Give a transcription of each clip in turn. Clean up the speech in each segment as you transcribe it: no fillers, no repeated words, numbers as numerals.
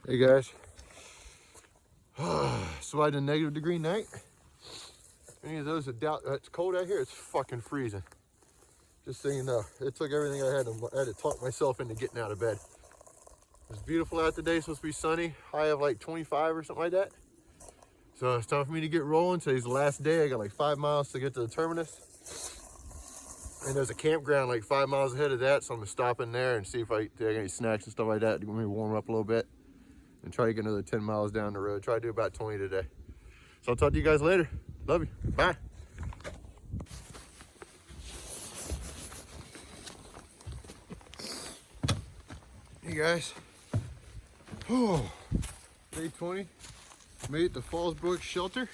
Hey guys, survived a -degree night. Any of those that doubt that it's cold out here, it's fucking freezing. Just so you know, it took everything I had to talk myself into getting out of bed. It's beautiful out today, supposed to be sunny, high of like 25 or something like that. So it's time for me to get rolling. Today's the last day. I got like 5 miles to get to the terminus. And there's a campground like 5 miles ahead of that, so I'm gonna stop in there and see if I got any snacks and stuff like that to get me warm up a little bit. And try to get another 10 miles down the road. Try to do about 20 today. So I'll talk to you guys later. Love you. Bye. Hey guys. Oh, day 20. Made it to Fallsbrook Shelter.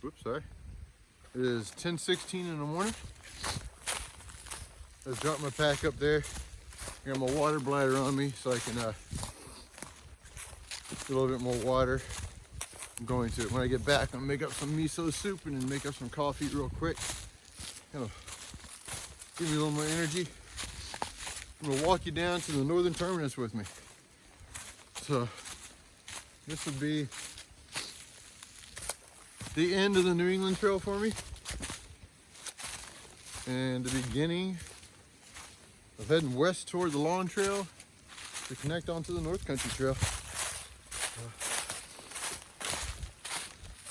Whoops, sorry. It is 10:16 in the morning. I dropped my pack up there. I got my water bladder on me so I can get a little bit more water. I'm going to, when I get back, I'm gonna make up some miso soup and then make up some coffee real quick. Kind of give me a little more energy. I'm gonna walk you down to the northern terminus with me. So this would be the end of the New England Trail for me and the beginning of heading west toward the Lawn Trail to connect onto the North Country Trail.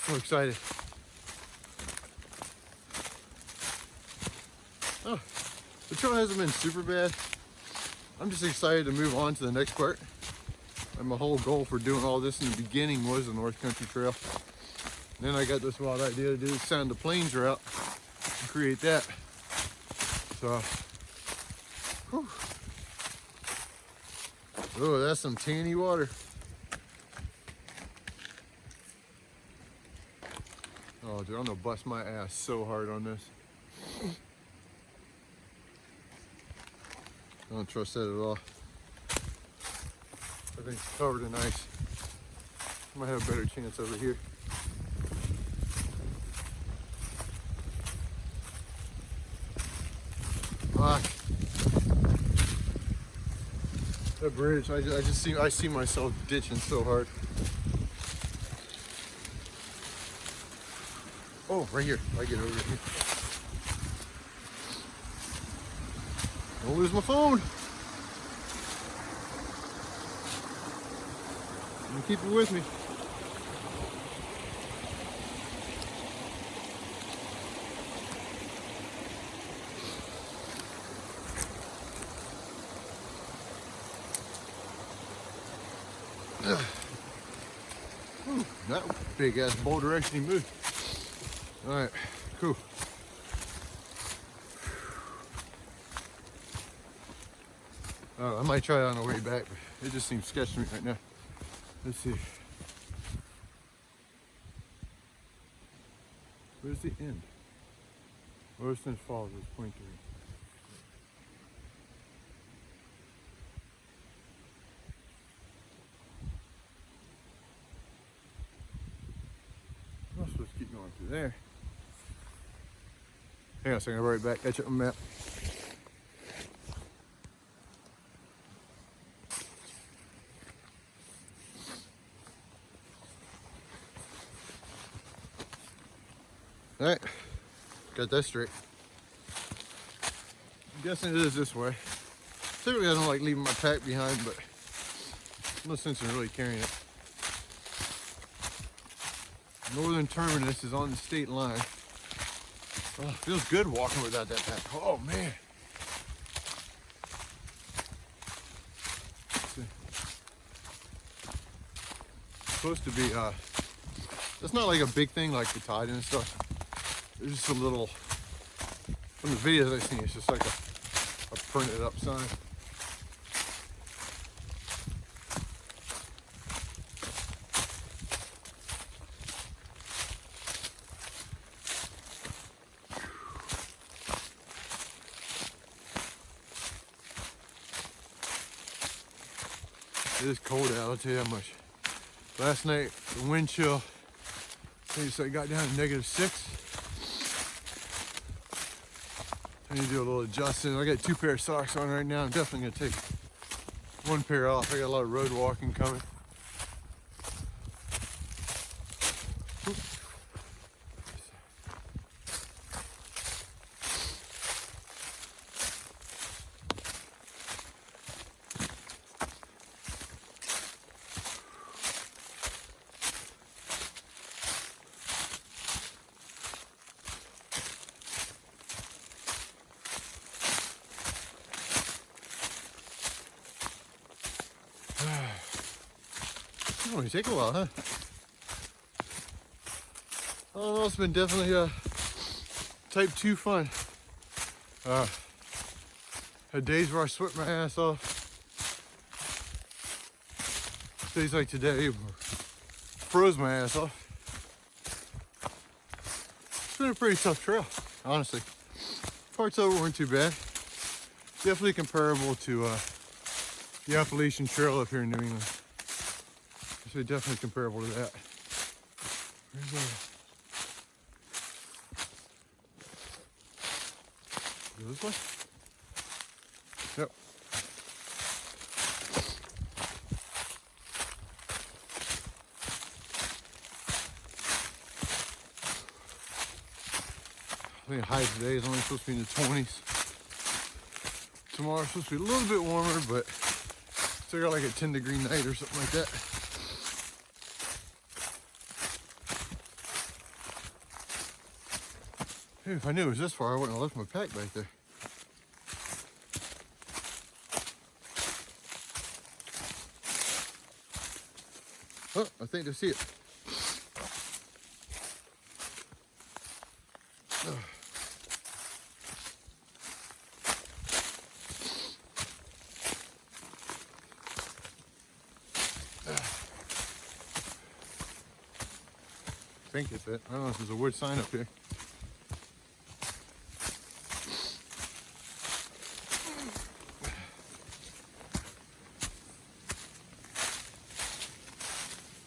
So excited. Oh, the trail hasn't been super bad. I'm just excited to move on to the next part. And my whole goal for doing all this in the beginning was the North Country Trail. And then I got this wild idea to do the Sound of Plains route and create that. So, whew. Oh, that's some tanny water. Oh, dude, I'm gonna bust my ass so hard on this. I don't trust that at all. I think it's covered in ice. Might have a better chance over here. Fuck. That bridge, I see myself ditching so hard. Oh, right here. I get over here. Don't lose my phone. I'm gonna keep it with me. Ooh, that big ass boulder actually moved. All right, cool. I might try it on the way back, but it just seems sketchy to me right now. Let's see. Where's the end? Wilson Falls is point 3. I'm supposed to keep going through there. Hang on a second, I'll be right back. Catch up on the map. All right, got that straight. I'm guessing it is this way. Typically I don't like leaving my pack behind, but no sense in really carrying it. Northern terminus is on the state line. Oh, it feels good walking without that pack. Oh man. It's supposed to be, it's not like a big thing like the tide and stuff. It's just a little, from the videos I've seen, it's just like a printed up sign. It is cold out, I'll tell you how much. Last night, the wind chill, I got down to -6. I need to do a little adjusting. I got 2 pairs of socks on right now. I'm definitely gonna take 1 pair off. I got a lot of road walking coming. It's only take a while, huh? I don't know, it's been definitely type 2 fun. Had days where I sweat my ass off. Days like today froze my ass off. It's been a pretty tough trail, honestly. Parts of it weren't too bad. Definitely comparable to the Appalachian Trail up here in New England. So definitely comparable to that. Go this way? Yep. I think high today is only supposed to be in the 20s. Tomorrow's supposed to be a little bit warmer, but still got like a 10-degree night or something like that. Hey, if I knew it was this far, I wouldn't have left my pack back there. Oh, I think I see it. I think it's it. I don't know if there's a wood sign up here.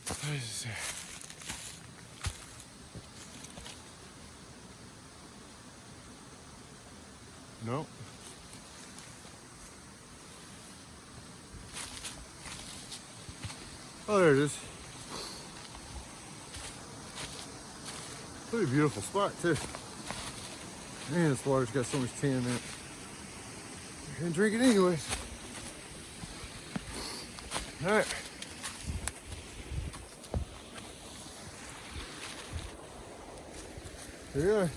What is this? No. Oh, there it is. Pretty beautiful spot too. Man, this water's got so much tan in it. I'm gonna drink it anyways. All right. Here we are.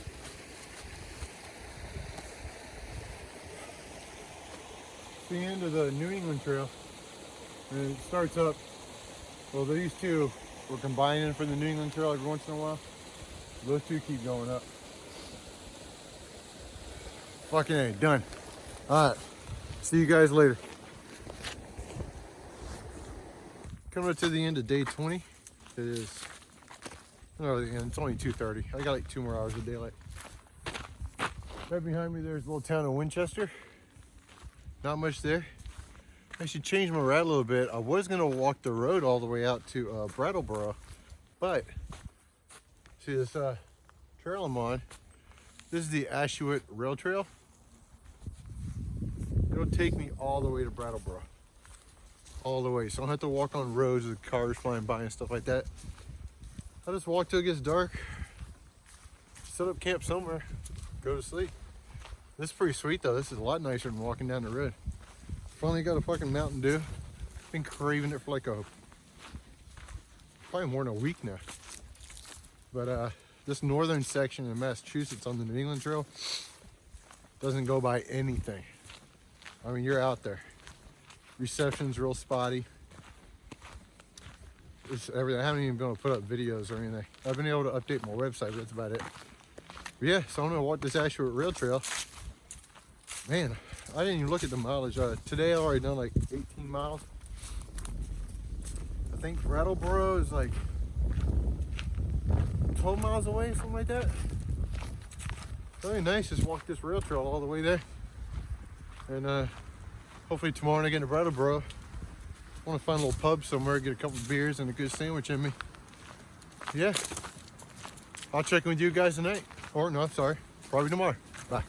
The end of the New England Trail. And it starts up, well, these two were combining for the New England Trail every once in a while. Those two keep going up. Fucking A, done. All right, see you guys later. Coming up to the end of day 20. It is, no, it's only 2:30. I got like 2 more hours of daylight. Right behind me there's a little town of Winchester. Not much there. I should change my route a little bit. I was gonna walk the road all the way out to Brattleboro, but see this trail I'm on. This is the Ashuet Rail Trail. It'll take me all the way to Brattleboro, all the way. So I don't have to walk on roads with cars flying by and stuff like that. I just walk till it gets dark, set up camp somewhere, go to sleep. This is pretty sweet though. This is a lot nicer than walking down the road. Finally got a fucking Mountain Dew. Been craving it for like probably more than a week now. But this northern section in Massachusetts on the New England Trail doesn't go by anything. I mean, you're out there. Reception's real spotty. It's everything. I haven't even been able to put up videos or anything. I've been able to update my website, but that's about it. But yeah, so I'm gonna walk this Ashuet Rail Trail. Man, I didn't even look at the mileage. Today I've already done like 18 miles. I think Brattleboro is like 12 miles away, something like that. Very nice, just walk this rail trail all the way there. And hopefully tomorrow when I get to Brattleboro, I want to find a little pub somewhere, get a couple of beers and a good sandwich in me. Yeah, I'll check in with you guys tonight. Or no, I'm sorry, probably tomorrow. Bye.